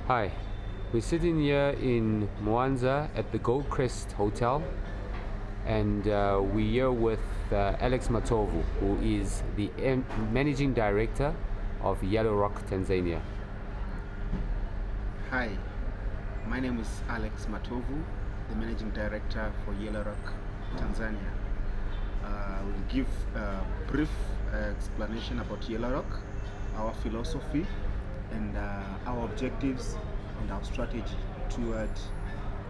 Hi, we're sitting here in Mwanza at the Gold Crest Hotel, and we're here with Alex Matovu, who is the Managing Director of Yellowrock Tanzania. Hi, my name is Alex Matovu, the Managing Director for Yellowrock Tanzania. I will give a brief explanation about Yellowrock, our philosophy, and our objectives and our strategy toward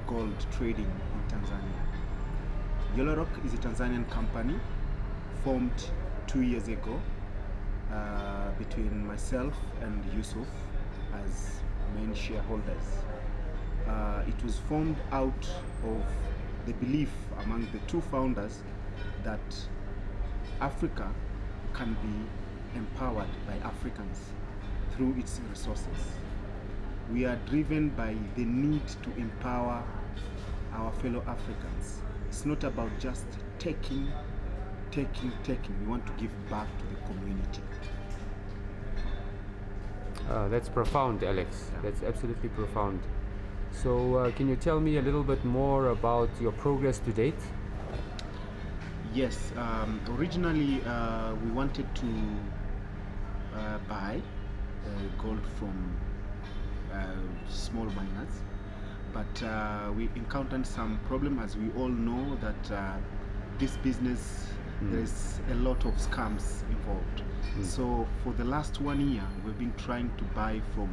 gold trading in Tanzania. Yellowrock is a Tanzanian company formed 2 years ago between myself and Yusuf as main shareholders. It was formed out of the belief among the two founders that Africa can be empowered by Africans through its resources. We are driven by the need to empower our fellow Africans. It's not about just taking. We want to give back to the community. That's profound, Alex. That's absolutely profound. So can you tell me a little bit more about your progress to date? Yes, originally we wanted to buy gold from small miners, but we encountered some problem. As we all know that this business, there is a lot of scams involved. So for the last 1 year we've been trying to buy from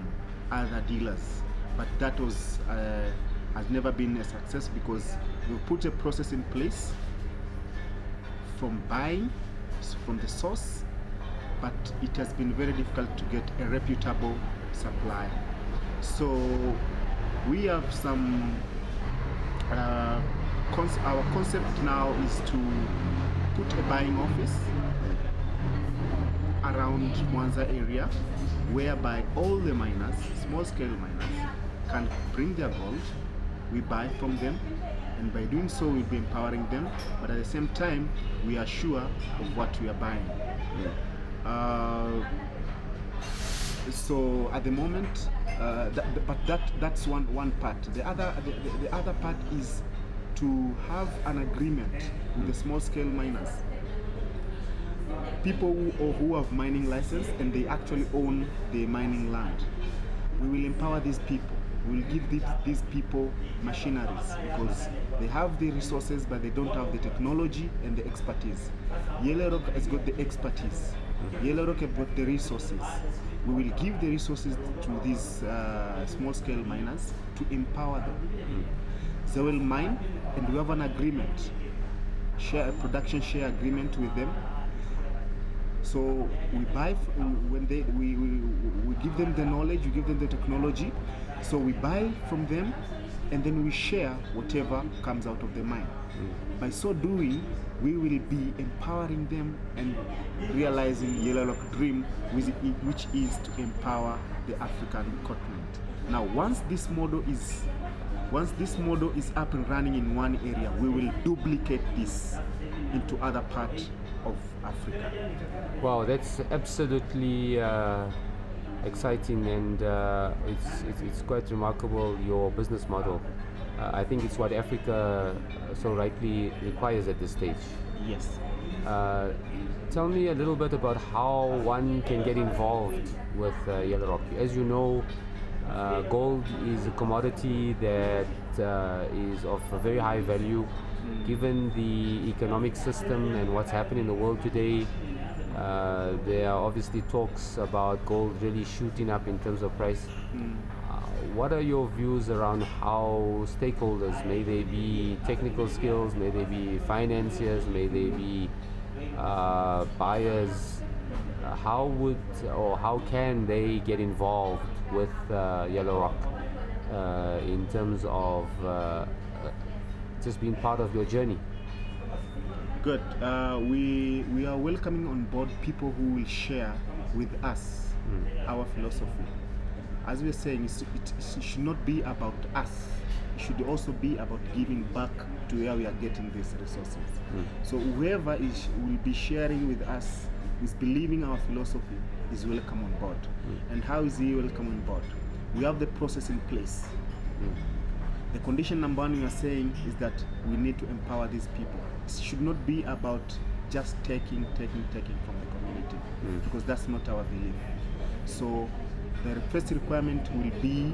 other dealers, but that was has never been a success because we put a process in place from buying from the source, but it has been very difficult to get a reputable supplier. So we have some our concept now is to put a buying office around Mwanza area, whereby all the miners, small scale miners, can bring their gold. We buy from them, and by doing so we'll be empowering them, but at the same time we are sure of what we are buying. So at the moment, that's one part. The other part is to have an agreement with the small scale miners, people who have mining license and they actually own the mining land. We will empower these people. We will give these people machineries because they have the resources but they don't have the technology and the expertise. Yellowrock has got the expertise. Yellowrock have got the resources. We will give the resources to these small scale miners to empower them. They will mine, and we have an agreement, a production share agreement with them. So we buy when we give them the knowledge, we give them the technology. So we buy from them, and then we share whatever comes out of the mine. By so doing, we will be empowering them and realizing Yellowrock dream, which is to empower the African continent. Now, once this model is up and running in one area, we will duplicate this into other parts of Africa. Wow, that's absolutely exciting, and it's quite remarkable, your business model. I think it's what Africa so rightly requires at this stage. Yes. Tell me a little bit about how one can get involved with Yellowrock. As you know, gold is a commodity that is of a very high value. Given the economic system and what's happening in the world today, there are obviously talks about gold really shooting up in terms of price. What are your views around how stakeholders, may they be technical skills, may they be financiers, may they be buyers, how can they get involved with Yellowrock in terms of just being part of your journey? Good. We are welcoming on board people who will share with us our philosophy. As we are saying, it should not be about us. It should also be about giving back to where we are getting these resources. So whoever will be sharing with us, is believing our philosophy, is welcome on board. And how is he welcome on board? We have the process in place. The condition number one we are saying is that we need to empower these people. It should not be about just taking from the community, because that's not our belief. So the first requirement will be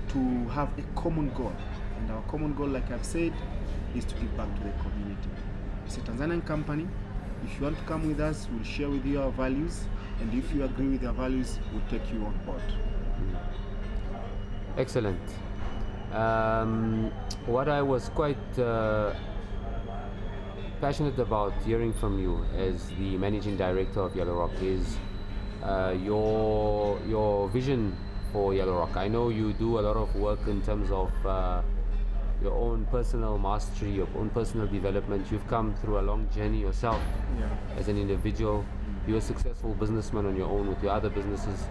to have a common goal, and our common goal, like I've said, is to give back to the community. It's a Tanzanian company. If you want to come with us, we'll share with you our values, and if you agree with our values, we'll take you on board. Excellent. What I was quite passionate about hearing from you as the managing director of Yellowrock is your vision for Yellowrock. I know you do a lot of work in terms of your own personal mastery, your own personal development. You've come through a long journey yourself as an individual. You're a successful businessman on your own with your other businesses.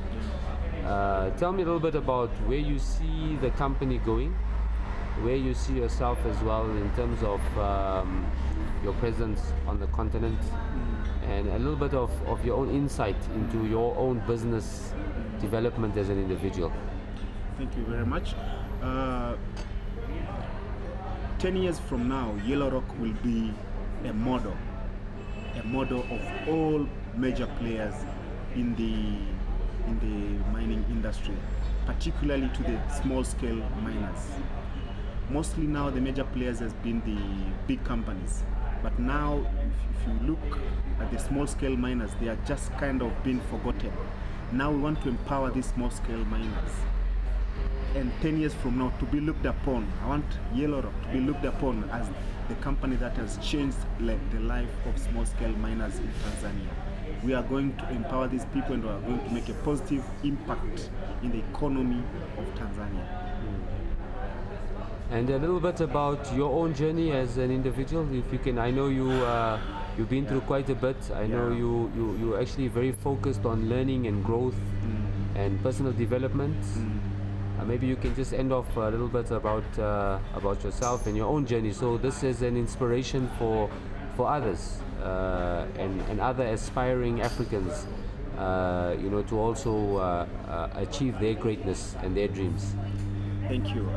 Tell me a little bit about where you see the company going, where you see yourself as well in terms of your presence on the continent, and a little bit of your own insight into your own business development as an individual. Thank you very much. 10 years from now, Yellowrock will be a model of all major players in the mining industry, particularly to the small-scale miners. Mostly now the major players has been the big companies, but now if you look at the small-scale miners, they are just kind of being forgotten. Now we want to empower these small-scale miners, and 10 years from now to be looked upon. I want Yellowrock to be looked upon as the company that has changed the life of small-scale miners in Tanzania. We are going to empower these people, and we are going to make a positive impact in the economy of Tanzania. And a little bit about your own journey as an individual, if you can. I know you've been through quite a bit. I know you're actually very focused on learning and growth and personal development. Maybe you can just end off a little bit about yourself and your own journey. So this is an inspiration for others and other aspiring Africans, to also achieve their greatness and their dreams. Thank you.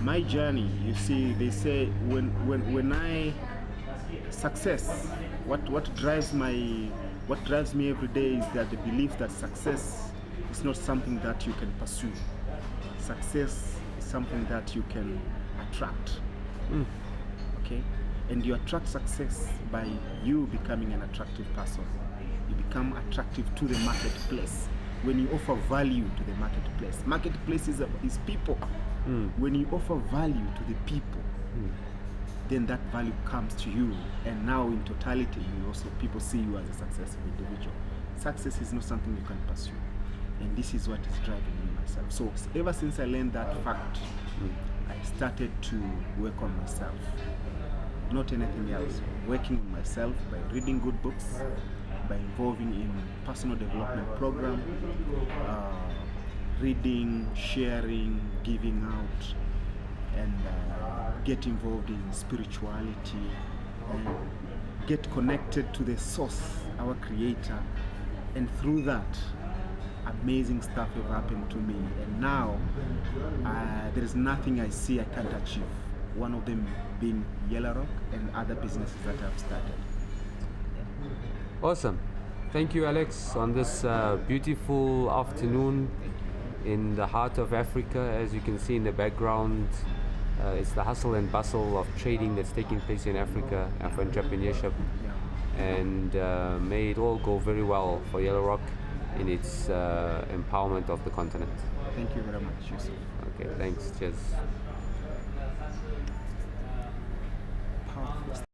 My journey, you see, they say when I success, what drives me every day is that the belief that success is not something that you can pursue. Success is something that you can attract. Okay, and you attract success by you becoming an attractive person. You become attractive to the marketplace when you offer value to the marketplace. Marketplace is people. When you offer value to the people, then that value comes to you, and now in totality, people see you as a successful individual. Success is not something you can pursue, and this is what is driving me myself. So ever since I learned that fact, I started to work on myself. Not anything else. Working on myself by reading good books, by involving in personal development program, reading, sharing, giving out, and get involved in spirituality, and get connected to the source, our creator, and through that amazing stuff have happened to me, and now there is nothing I see I can't achieve, one of them being Yellowrock and other businesses that I've started. Awesome. Thank you, Alex, on this beautiful afternoon in the heart of Africa. As you can see in the background, it's the hustle and bustle of trading that's taking place in Africa and for entrepreneurship. And may it all go very well for Yellowrock in its empowerment of the continent. Thank you very much, Yusuf. Okay, thanks. Cheers. Powerful.